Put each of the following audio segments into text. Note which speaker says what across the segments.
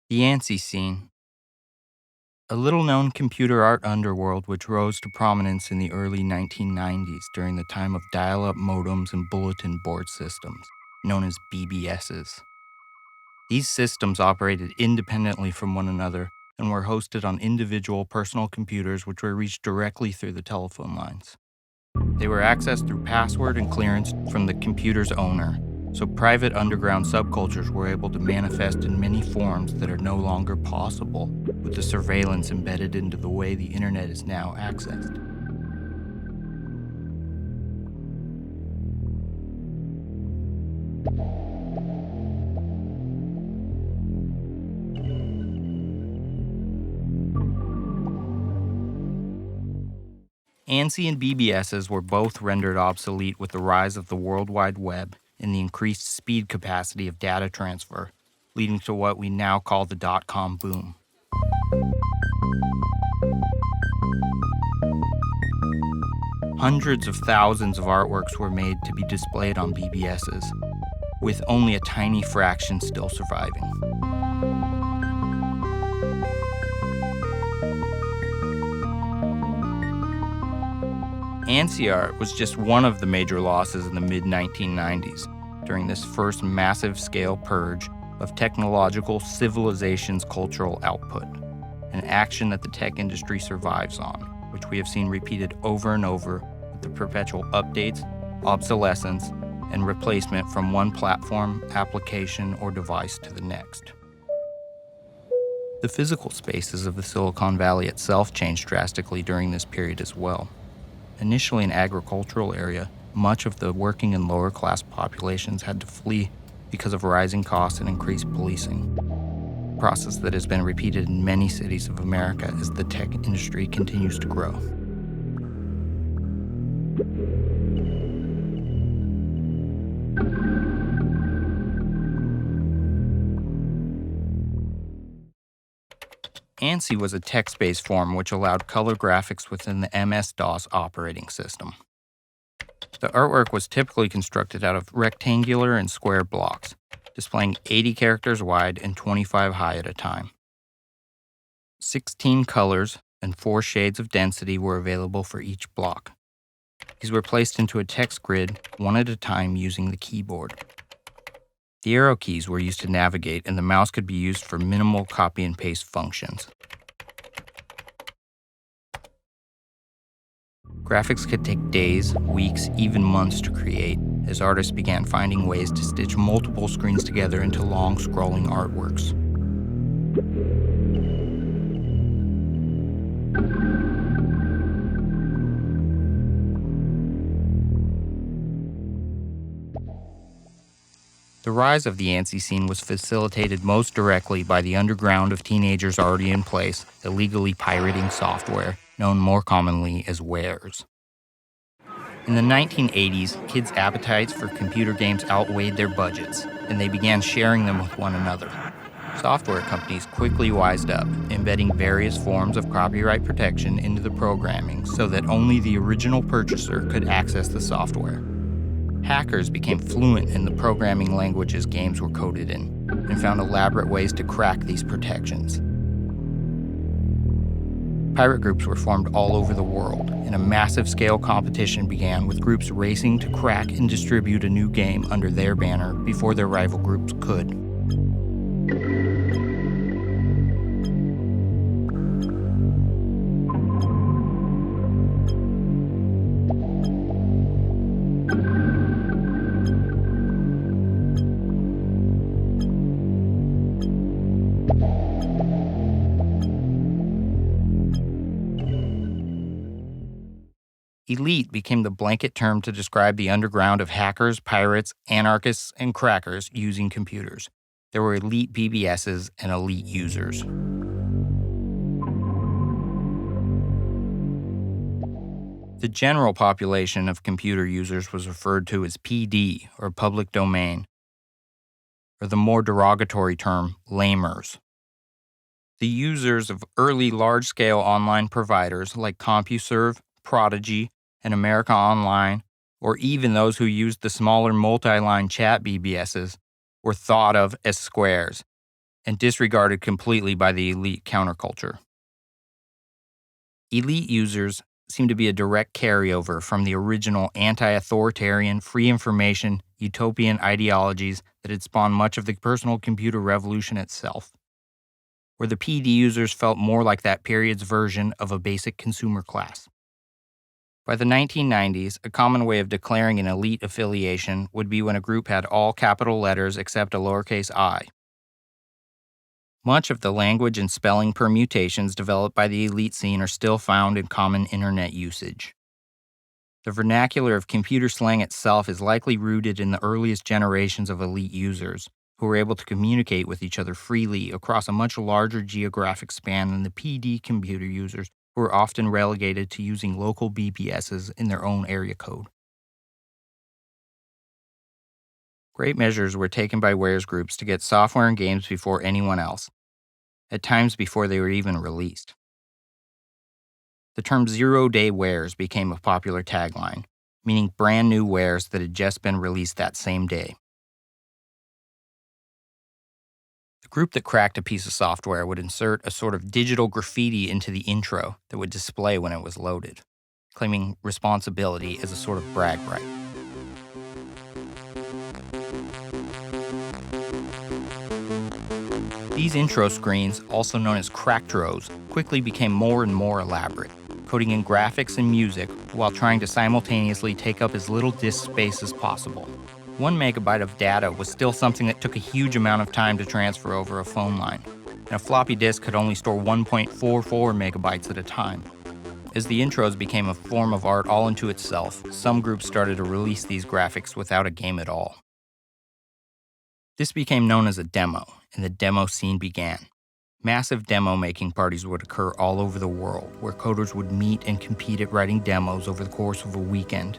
Speaker 1: The ANSI scene, a little-known computer art underworld which rose to prominence in the early 1990s during the time of dial-up modems and bulletin board systems, known as BBSs. These systems operated independently from one another and were hosted on individual personal computers which were reached directly through the telephone lines. They were accessed through password and clearance from the computer's owner, so private underground subcultures were able to manifest in many forms that are no longer possible with the surveillance embedded into the way the internet is now accessed. ANSI and BBSs were both rendered obsolete with the rise of the World Wide Web and the increased speed capacity of data transfer, leading to what we now call the dot-com boom. Hundreds of thousands of artworks were made to be displayed on BBSs, with only a tiny fraction still surviving. ANSI art was just one of the major losses in the mid-1990s during this first massive-scale purge of technological civilization's cultural output, an action that the tech industry survives on, which we have seen repeated over and over with the perpetual updates, obsolescence, and replacement from one platform, application, or device to the next. The physical spaces of the Silicon Valley itself changed drastically during this period as well. Initially an agricultural area, much of the working and lower class populations had to flee because of rising costs and increased policing, a process that has been repeated in many cities of America as the tech industry continues to grow. ANSI was a text-based form which allowed color graphics within the MS-DOS operating system. The artwork was typically constructed out of rectangular and square blocks, displaying 80 characters wide and 25 high at a time. 16 colors and 4 shades of density were available for each block. These were placed into a text grid one at a time using the keyboard. The arrow keys were used to navigate, and the mouse could be used for minimal copy and paste functions. Graphics could take days, weeks, even months to create, as artists began finding ways to stitch multiple screens together into long scrolling artworks. The rise of the ANSI scene was facilitated most directly by the underground of teenagers already in place, illegally pirating software, known more commonly as wares. In the 1980s, kids' appetites for computer games outweighed their budgets, and they began sharing them with one another. Software companies quickly wised up, embedding various forms of copyright protection into the programming so that only the original purchaser could access the software. Hackers became fluent in the programming languages games were coded in, and found elaborate ways to crack these protections. Pirate groups were formed all over the world, and a massive-scale competition began with groups racing to crack and distribute a new game under their banner before their rival groups could. Elite became the blanket term to describe the underground of hackers, pirates, anarchists, and crackers using computers. There were elite BBSs and elite users. The general population of computer users was referred to as PD, or public domain, or the more derogatory term, lamers. The users of early large-scale online providers like CompuServe, Prodigy, and America Online, or even those who used the smaller multi-line chat BBSs, were thought of as squares and disregarded completely by the elite counterculture. Elite users seem to be a direct carryover from the original anti-authoritarian, free information, utopian ideologies that had spawned much of the personal computer revolution itself, where the PD users felt more like that period's version of a basic consumer class. By the 1990s, a common way of declaring an elite affiliation would be when a group had all capital letters except a lowercase I. Much of the language and spelling permutations developed by the elite scene are still found in common internet usage. The vernacular of computer slang itself is likely rooted in the earliest generations of elite users, who were able to communicate with each other freely across a much larger geographic span than the PD computer users, who were often relegated to using local BBSs in their own area code. Great measures were taken by wares groups to get software and games before anyone else, at times before they were even released. The term zero-day wares became a popular tagline, meaning brand new wares that had just been released that same day. The group that cracked a piece of software would insert a sort of digital graffiti into the intro that would display when it was loaded, claiming responsibility as a sort of brag right. These intro screens, also known as cracktros, quickly became more and more elaborate, coding in graphics and music while trying to simultaneously take up as little disk space as possible. 1 megabyte of data was still something that took a huge amount of time to transfer over a phone line, and a floppy disk could only store 1.44 megabytes at a time. As the intros became a form of art all unto itself, some groups started to release these graphics without a game at all. This became known as a demo, and the demo scene began. Massive demo-making parties would occur all over the world, where coders would meet and compete at writing demos over the course of a weekend.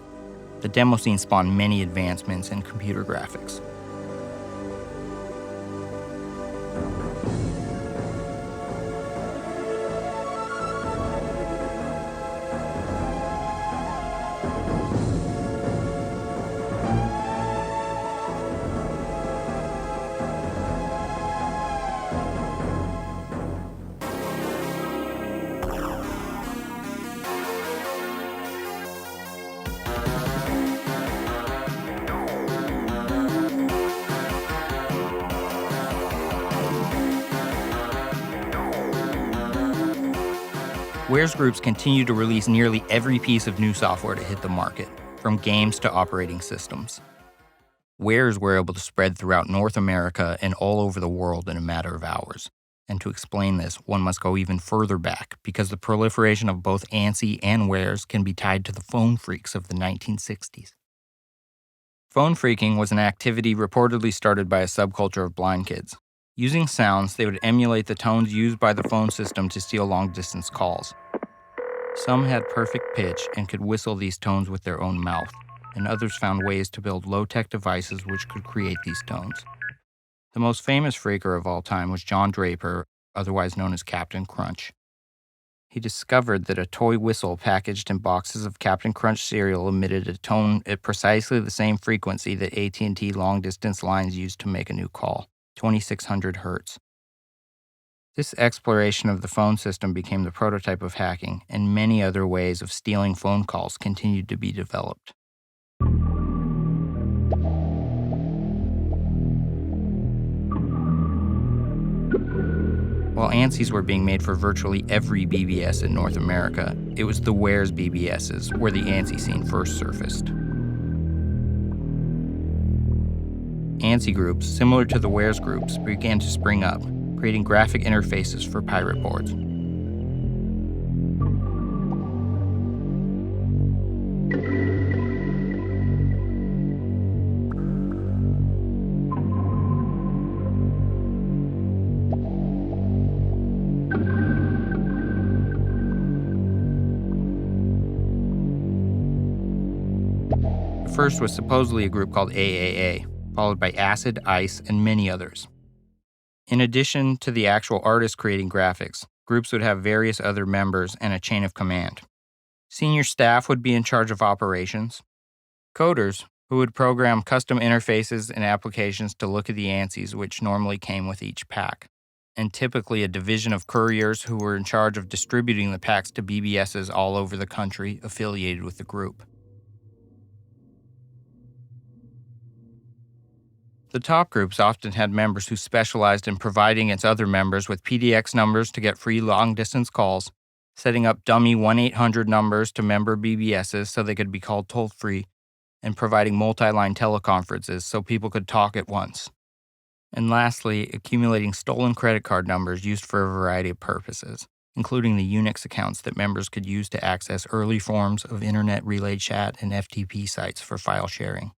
Speaker 1: The demo scene spawned many advancements in computer graphics. Wares groups continued to release nearly every piece of new software to hit the market, from games to operating systems. Wares were able to spread throughout North America and all over the world in a matter of hours. And to explain this, one must go even further back, because the proliferation of both ANSI and Wares can be tied to the phone phreaks of the 1960s. Phone phreaking was an activity reportedly started by a subculture of blind kids. Using sounds, they would emulate the tones used by the phone system to steal long-distance calls. Some had perfect pitch and could whistle these tones with their own mouth, and others found ways to build low-tech devices which could create these tones. The most famous phreaker of all time was John Draper, otherwise known as Captain Crunch. He discovered that a toy whistle packaged in boxes of Captain Crunch cereal emitted a tone at precisely the same frequency that AT&T long-distance lines used to make a new call, 2600 hertz. This exploration of the phone system became the prototype of hacking, and many other ways of stealing phone calls continued to be developed. While ANSIs were being made for virtually every BBS in North America, it was the Wares BBSs where the ANSI scene first surfaced. ANSI groups, similar to the Wares groups, began to spring up, creating graphic interfaces for pirate boards. first was supposedly a group called AAA, followed by Acid, Ice, and many others. In addition to the actual artists creating graphics, groups would have various other members and a chain of command. Senior staff would be in charge of operations. Coders, who would program custom interfaces and applications to look at the ANSIs, which normally came with each pack. And typically a division of couriers who were in charge of distributing the packs to BBSs all over the country affiliated with the group. The top groups often had members who specialized in providing its other members with PDX numbers to get free long-distance calls, setting up dummy 1-800 numbers to member BBSs so they could be called toll-free, and providing multi-line teleconferences so people could talk at once. And lastly, accumulating stolen credit card numbers used for a variety of purposes, including the Unix accounts that members could use to access early forms of internet relay chat and FTP sites for file sharing.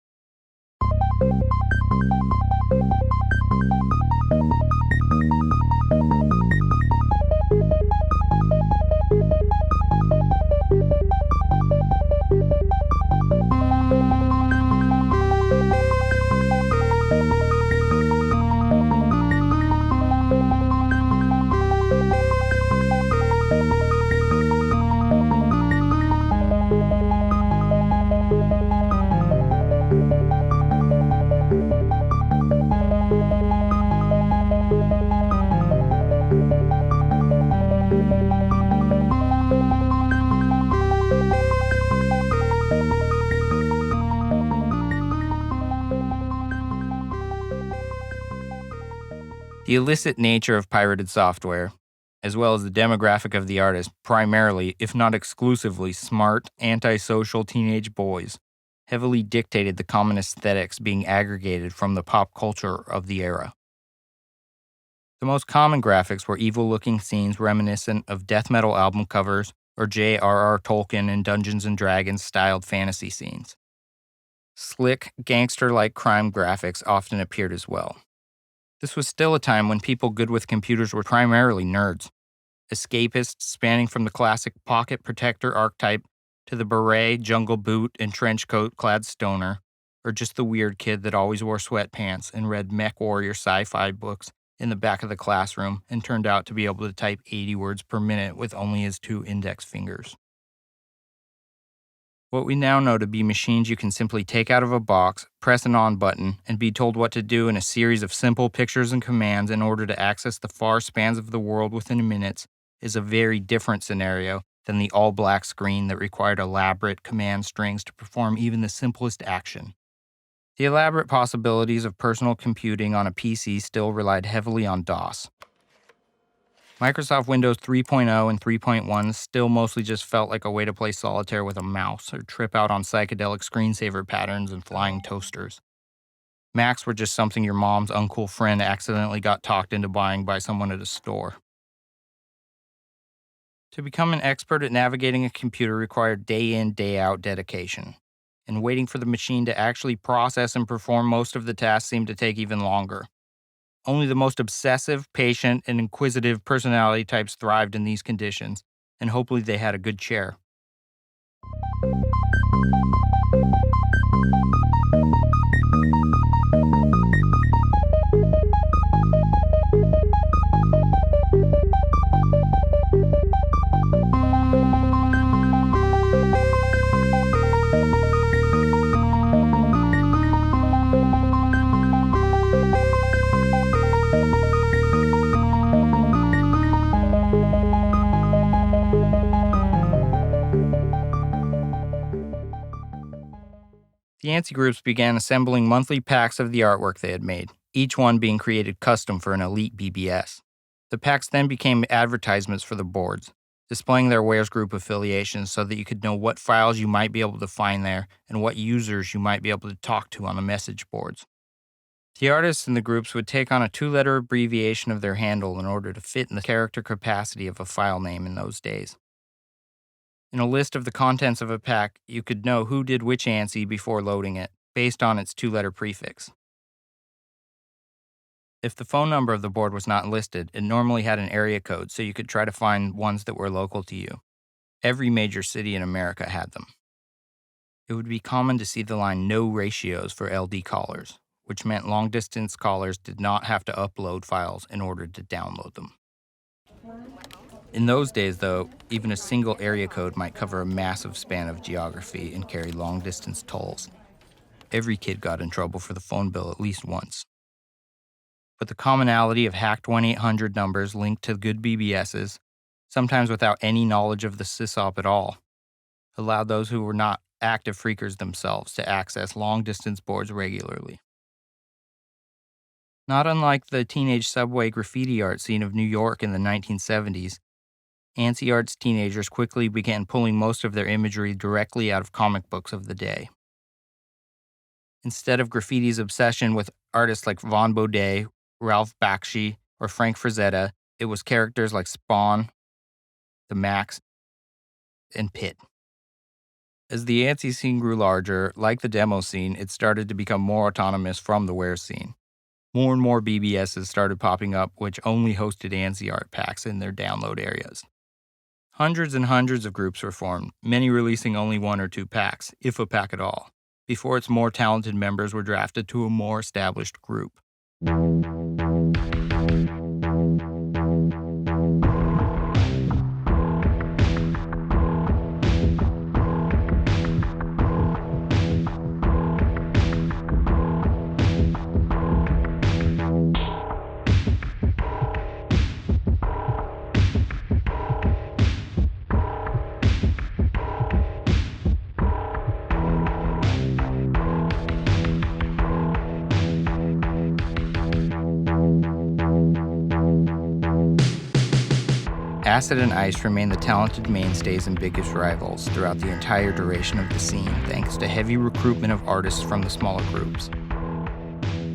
Speaker 1: The illicit nature of pirated software, as well as the demographic of the artist, primarily, if not exclusively, smart, antisocial teenage boys, heavily dictated the common aesthetics being aggregated from the pop culture of the era. The most common graphics were evil-looking scenes reminiscent of death metal album covers or J.R.R. Tolkien and Dungeons & Dragons styled fantasy scenes. Slick, gangster-like crime graphics often appeared as well. This was still a time when people good with computers were primarily nerds, escapists spanning from the classic pocket protector archetype to the beret, jungle boot, and trench coat clad stoner, or just the weird kid that always wore sweatpants and read Mech Warrior sci-fi books in the back of the classroom and turned out to be able to type 80 words per minute with only his 2 index fingers. What we now know to be machines you can simply take out of a box, press an on button, and be told what to do in a series of simple pictures and commands in order to access the far spans of the world within minutes is a very different scenario than the all-black screen that required elaborate command strings to perform even the simplest action. The elaborate possibilities of personal computing on a PC still relied heavily on DOS. Microsoft Windows 3.0 and 3.1 still mostly just felt like a way to play solitaire with a mouse or trip out on psychedelic screensaver patterns and flying toasters. Macs were just something your mom's uncool friend accidentally got talked into buying by someone at a store. To become an expert at navigating a computer required day-in, day-out dedication, and waiting for the machine to actually process and perform most of the tasks seemed to take even longer. Only the most obsessive, patient, and inquisitive personality types thrived in these conditions, and hopefully they had a good chair. The ANSI groups began assembling monthly packs of the artwork they had made, each one being created custom for an elite BBS. The packs then became advertisements for the boards, displaying their Wares Group affiliations so that you could know what files you might be able to find there and what users you might be able to talk to on the message boards. The artists in the groups would take on a 2-letter abbreviation of their handle in order to fit in the character capacity of a file name in those days. In a list of the contents of a pack, you could know who did which ANSI before loading it, based on its 2-letter prefix. If the phone number of the board was not listed, it normally had an area code, so you could try to find ones that were local to you. Every major city in America had them. It would be common to see the line no ratios for LD callers, which meant long-distance callers did not have to upload files in order to download them. In those days, though, even a single area code might cover a massive span of geography and carry long-distance tolls. Every kid got in trouble for the phone bill at least once. But the commonality of hacked 1-800 numbers linked to good BBSs, sometimes without any knowledge of the sysop at all, allowed those who were not active phreakers themselves to access long-distance boards regularly. Not unlike the teenage subway graffiti art scene of New York in the 1970s, ANSI Art's teenagers quickly began pulling most of their imagery directly out of comic books of the day. Instead of graffiti's obsession with artists like Vaughn Baudet, Ralph Bakshi, or Frank Frazetta, it was characters like Spawn, the Max, and Pitt. As the ANSI scene grew larger, like the demo scene, it started to become more autonomous from the Where scene. More and more BBSs started popping up which only hosted ANSI art packs in their download areas. Hundreds and hundreds of groups were formed, many releasing only 1 or 2 packs, if a pack at all, before its more talented members were drafted to a more established group. Acid and Ice remain the talented mainstays and biggest rivals throughout the entire duration of the scene, thanks to heavy recruitment of artists from the smaller groups.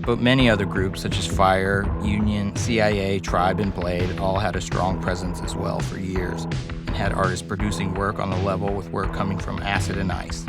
Speaker 1: But many other groups, such as Fire, Union, CIA, Tribe, and Blade, all had a strong presence as well for years, and had artists producing work on the level with work coming from Acid and Ice.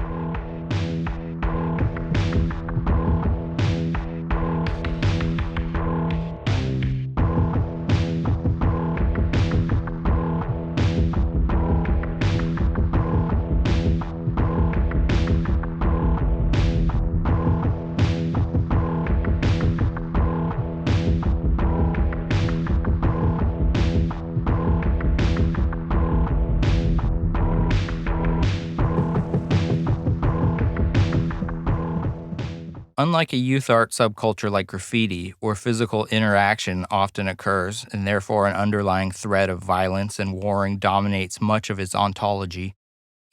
Speaker 1: Unlike a youth art subculture like graffiti, where physical interaction often occurs and therefore an underlying threat of violence and warring dominates much of its ontology,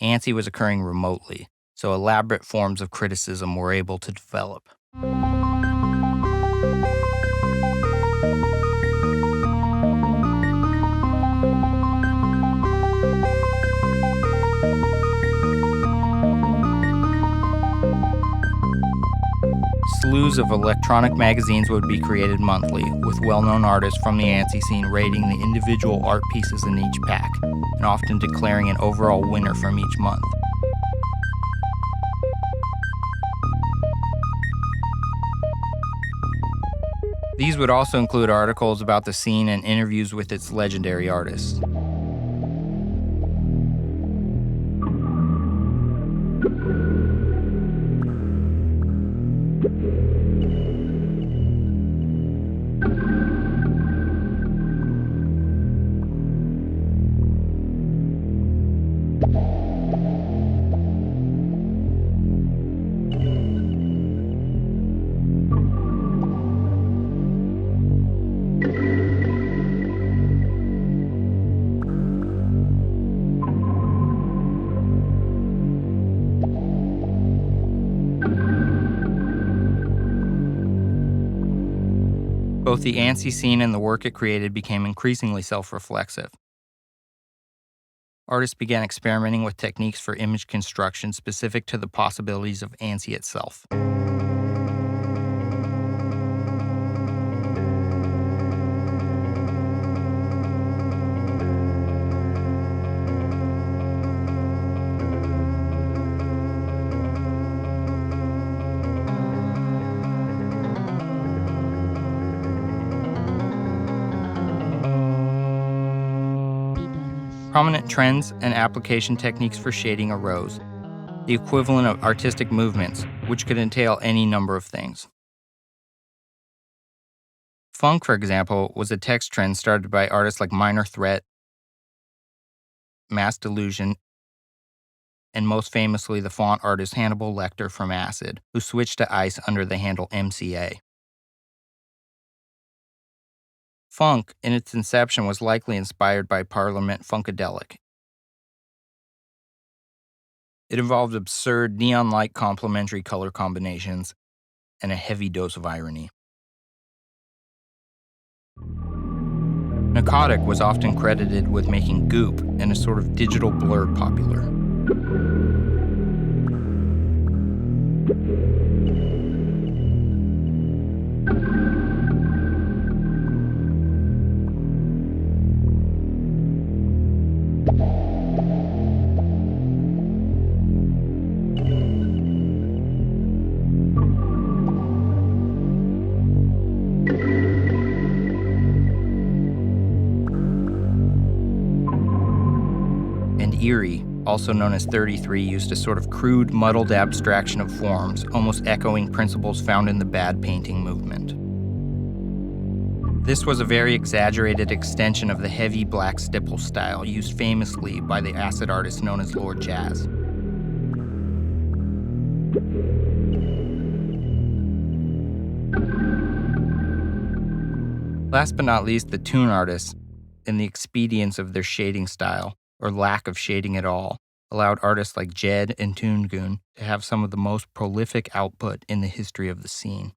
Speaker 1: ANSI was occurring remotely, so elaborate forms of criticism were able to develop. Slews of electronic magazines would be created monthly, with well-known artists from the ANSI scene rating the individual art pieces in each pack, and often declaring an overall winner from each month. These would also include articles about the scene and interviews with its legendary artists. Both the ANSI scene and the work it created became increasingly self-reflexive. Artists began experimenting with techniques for image construction specific to the possibilities of ANSI itself. Prominent trends and application techniques for shading arose. the equivalent of artistic movements, which could entail any number of things. Funk, for example, was a text trend started by artists like Minor Threat, Mass Delusion, and most famously the font artist Hannibal Lecter from Acid, who switched to Ice under the handle MCA. Funk, in its inception, was likely inspired by Parliament Funkadelic. It involved absurd neon-like complementary color combinations and a heavy dose of irony. Nakotic was often credited with making Goop and a sort of digital blur popular. Eerie, also known as 33, used a sort of crude, muddled abstraction of forms, almost echoing principles found in the bad painting movement. This was a very exaggerated extension of the heavy black stipple style used famously by the acid artist known as Lord Jazz. Last but not least, the toon artists, in the expedience of their shading style, or lack of shading at all, allowed artists like Jed and Toon Goon to have some of the most prolific output in the history of the scene.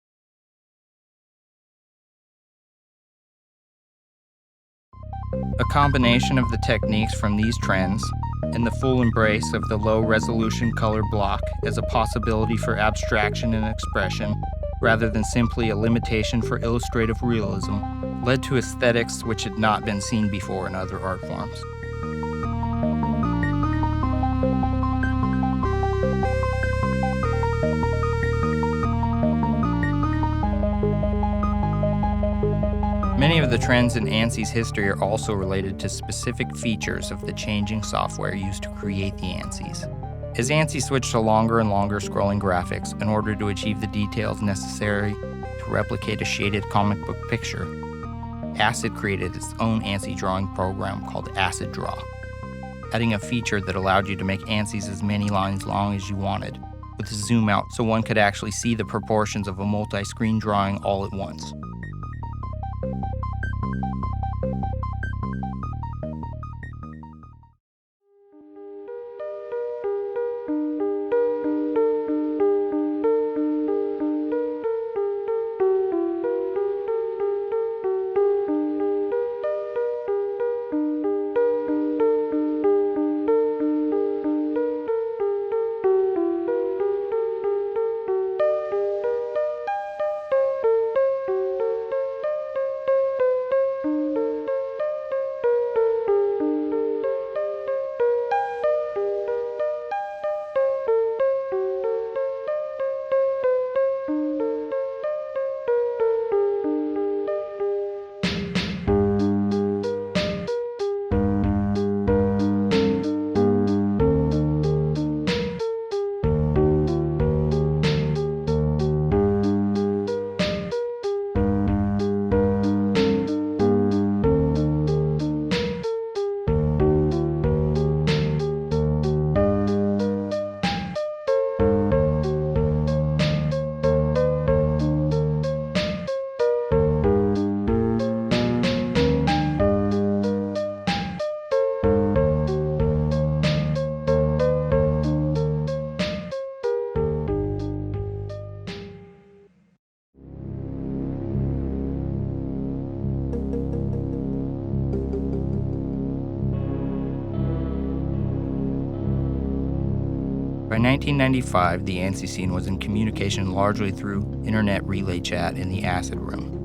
Speaker 1: A combination of the techniques from these trends and the full embrace of the low-resolution color block as a possibility for abstraction and expression, rather than simply a limitation for illustrative realism, led to aesthetics which had not been seen before in other art forms. Many of the trends in ANSY's history are also related to specific features of the changing software used to create the ANSYs. As ANSY switched to longer and longer scrolling graphics in order to achieve the details necessary to replicate a shaded comic book picture, Acid created its own ANSY drawing program called Acid Draw, adding a feature that allowed you to make ANSYs as many lines long as you wanted, with a zoom out so one could actually see the proportions of a multi-screen drawing all at once. By 1995, the ANSY scene was in communication largely through internet relay chat in the Acid Room.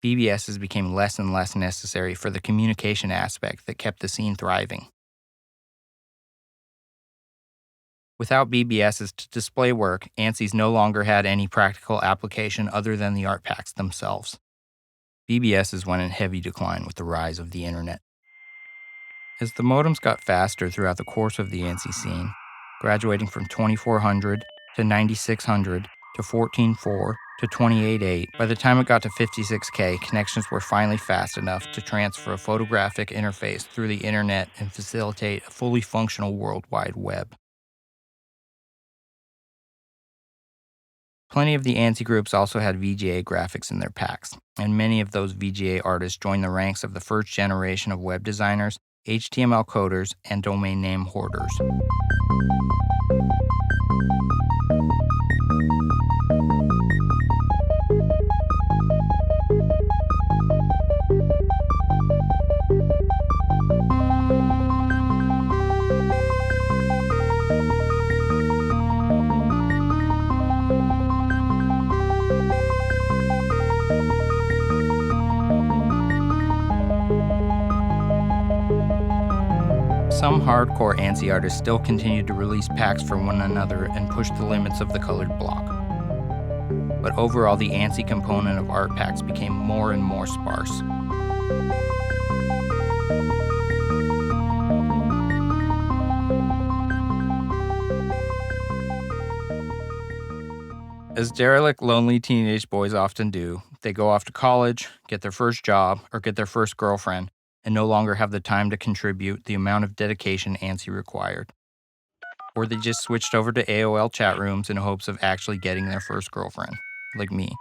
Speaker 1: BBSs became less and less necessary for the communication aspect that kept the scene thriving. Without BBSs to display work, ANSYs no longer had any practical application other than the art packs themselves. BBSs went in heavy decline with the rise of the internet. As the modems got faster throughout the course of the ANSI scene, graduating from 2400 to 9600 to 14.4 to 28.8, by the time it got to 56K, connections were finally fast enough to transfer a photographic interface through the internet and facilitate a fully functional World Wide Web. Plenty of the ANSI groups also had VGA graphics in their packs, and many of those VGA artists joined the ranks of the first generation of web designers, HTML coders, and domain name hoarders. Some hardcore ANSI artists still continued to release packs for one another and push the limits of the colored block. But overall, the ANSI component of art packs became more and more sparse. As derelict, lonely teenage boys often do, they go off to college, get their first job, or get their first girlfriend, and no longer have the time to contribute the amount of dedication ANSI required. Or they just switched over to AOL chat rooms in hopes of actually getting their first girlfriend, like me.